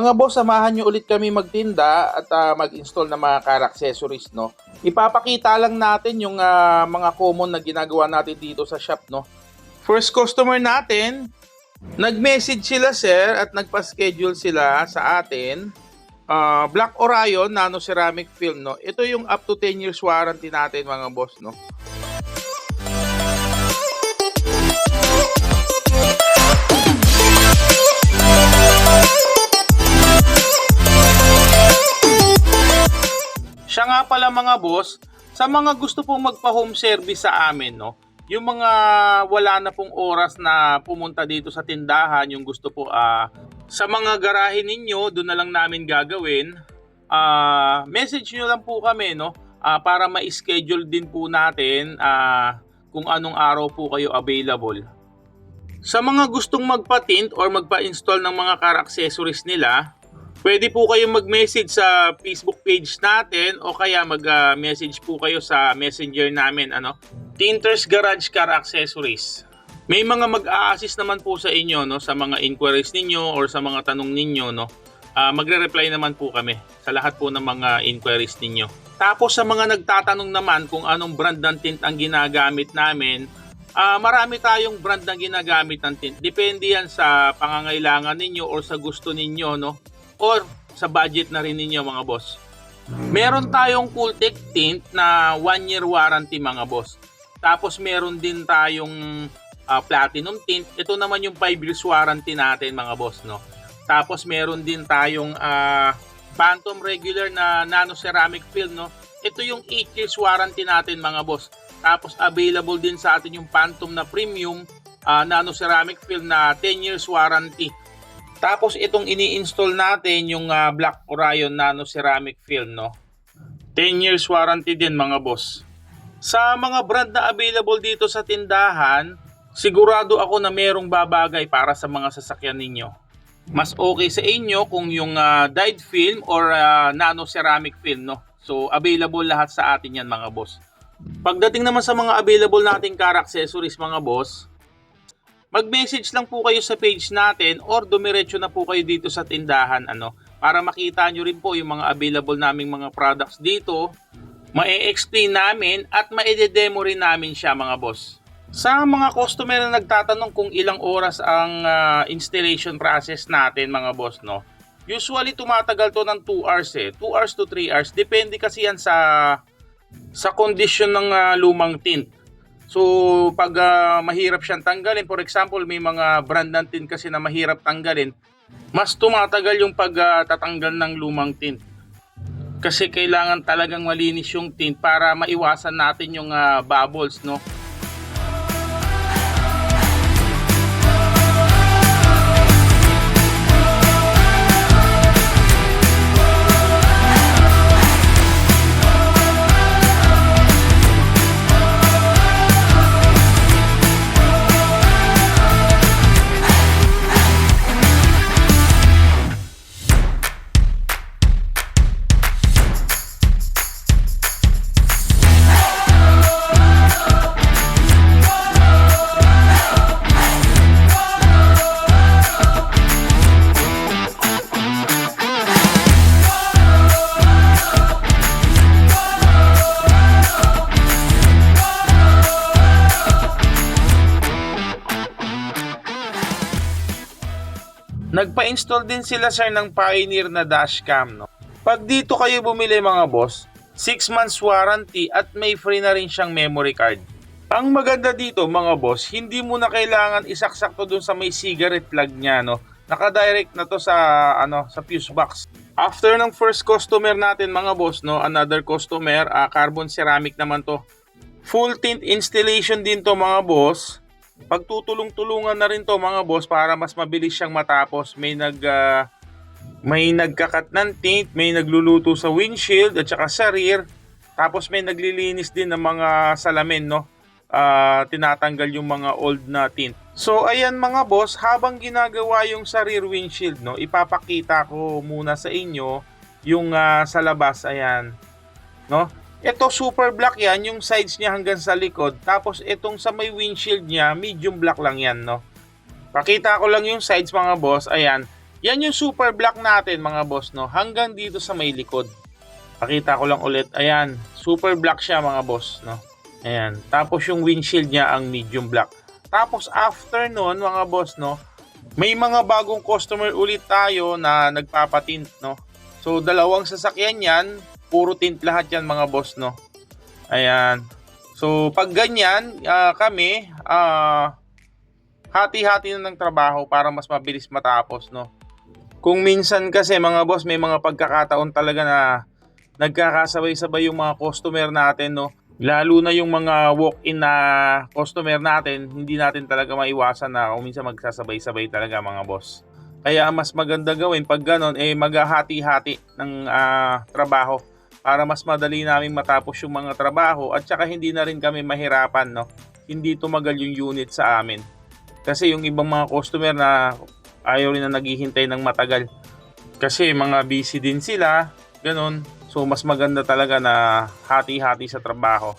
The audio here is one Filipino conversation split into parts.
Mga boss, samahan nyo ulit kami magtinda at mag-install ng mga car accessories, no? Ipapakita lang natin yung mga common na ginagawa natin dito sa shop, no? First customer natin, nag-message sila sir at nagpa-schedule sila sa atin. Black Orion Nano Ceramic Film, no? Ito yung up to 10 years warranty natin mga boss, no? Siya nga pala mga boss, sa mga gusto pong magpa-home service sa amin, no? Yung mga wala na pong oras na pumunta dito sa tindahan, yung gusto po sa mga garahe ninyo, doon na lang namin gagawin. Message nyo lang po kami, no? Para ma-schedule din po natin kung anong araw po kayo available. Sa mga gustong magpa-tint or magpa-install ng mga car accessories nila, pwede po kayong mag-message sa Facebook page natin o kaya mag-message po kayo sa messenger namin, Tinters Garage Car Accessories. May mga mag-a-assist naman po sa inyo, no, sa mga inquiries ninyo or sa mga tanong ninyo, no. Magre-reply naman po kami sa lahat po ng mga inquiries ninyo. Tapos sa mga nagtatanong naman kung anong brand ng tint ang ginagamit namin, marami tayong brand na ginagamit ng tint. Depende yan sa pangangailangan ninyo or sa gusto ninyo, no. Or sa budget na rin ninyo mga boss. Meron tayong Cooltech tint na 1 year warranty mga boss. Tapos meron din tayong platinum tint. Ito naman yung 5 years warranty natin mga boss, no. Tapos meron din tayong Phantom regular na nano ceramic film, no. Ito yung 8 years warranty natin mga boss. Tapos available din sa atin yung Phantom na premium nano ceramic film na 10 years warranty. Tapos itong ini-install natin yung Black Orion Nano Ceramic Film, no. 10 years warranty din mga boss. Sa mga brand na available dito sa tindahan, sigurado ako na merong babagay para sa mga sasakyan ninyo. Mas okay sa inyo kung yung dyed film or nano ceramic film, no. So available lahat sa atin yan mga boss. Pagdating naman sa mga available nating car accessories mga boss, mag-message lang po kayo sa page natin or dumiretso na po kayo dito sa tindahan para makita nyo rin po yung mga available naming mga products dito. Ma-explain namin at ma-demo rin namin siya mga boss. Sa mga customer na nagtatanong kung ilang oras ang installation process natin mga boss, no. Usually tumatagal to ng 2 hours 2 hours to 3 hours. Depende kasi yan sa condition ng lumang tint. So, pag mahirap siyang tanggalin, for example, may mga brand ng tint kasi na mahirap tanggalin, mas tumatagal yung pagtatanggal ng lumang tint. Kasi kailangan talagang malinis yung tint para maiwasan natin yung bubbles, no? Nagpa-install din sila sir ng Pioneer na dashcam, no. Pag dito kayo bumili mga boss, 6 months warranty at may free na rin siyang memory card. Ang maganda dito mga boss, hindi mo na kailangan isaksak to dun sa may cigarette plug niya, no. Naka-direct na to sa sa fuse box. After ng first customer natin mga boss, no, another customer, carbon ceramic naman to. Full tint installation din to mga boss. Pagtutulong-tulungan na rin to mga boss para mas mabilis siyang matapos. May nagkakat ng tint, may nagluluto sa windshield at saka sa rear. Tapos may naglilinis din ng mga salamin, no. Tinatanggal yung mga old na tint. So ayan mga boss, habang ginagawa yung sa rear windshield, no, ipapakita ko muna sa inyo yung sa labas, ayan, no. Ito super black yan, yung sides niya hanggang sa likod. Tapos itong sa may windshield niya, medium black lang yan, no. Pakita ko lang yung sides mga boss, ayan. Yan yung super block natin mga boss, no? Hanggang dito sa may likod. Pakita ko lang ulit. Ayan, super block siya mga boss, no? Ayan. Tapos yung windshield niya ang medium block. Tapos after nun mga boss, no? May mga bagong customer ulit tayo na nagpapatint, no? So dalawang sasakyan yan, puro tint lahat yan mga boss, no? Ayan. So pag ganyan, kami hati-hati na ng trabaho para mas mabilis matapos, no? Kung minsan kasi mga boss, may mga pagkakataon talaga na nagkakasabay-sabay yung mga customer natin, no? Lalo na yung mga walk-in na customer natin, hindi natin talaga maiwasan na kung minsan magsasabay-sabay talaga mga boss. Kaya mas maganda gawin pag ganon, maghahati-hati ng trabaho para mas madali namin matapos yung mga trabaho at saka hindi na rin kami mahirapan, no? Hindi tumagal yung unit sa amin. Kasi yung ibang mga customer na ayaw rin na naghihintay ng matagal. Kasi mga busy din sila, ganon. So mas maganda talaga na hati-hati sa trabaho.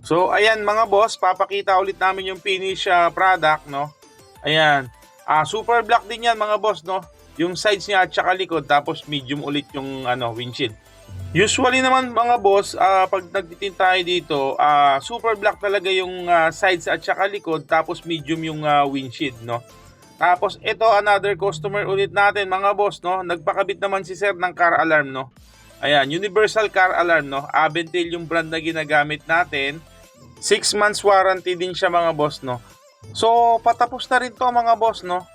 So ayan mga boss, papakita ulit namin yung finish product, no? Ayan. Super black din yan mga boss, no? Yung sides niya at saka likod, tapos medium ulit yung windshield. Usually naman mga boss, pag nagtitin tayo dito, super black talaga yung sides at saka likod, tapos medium yung windshield, no? Tapos ito another customer ulit natin mga boss, no? Nagpakabit naman si sir ng car alarm, no? Ayan, universal car alarm, no? Aventil yung brand na ginagamit natin. 6 months warranty din siya mga boss, no? So patapos na rin to mga boss, no?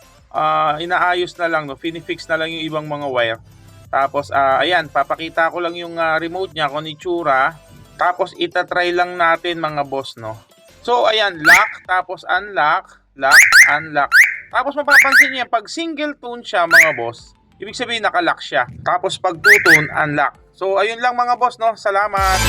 Inaayos na lang, no? Finifix na lang yung ibang mga wire. Tapos ayan, papakita ko lang yung remote niya kung itsura. Tapos itatry lang natin mga boss, no? So ayan, lock, tapos unlock, lock, unlock. Tapos mapapansin niya pag single tone siya mga boss, ibig sabihin naka-lock siya. Tapos pag two tone, unlock. So ayun lang mga boss, no? Salamat.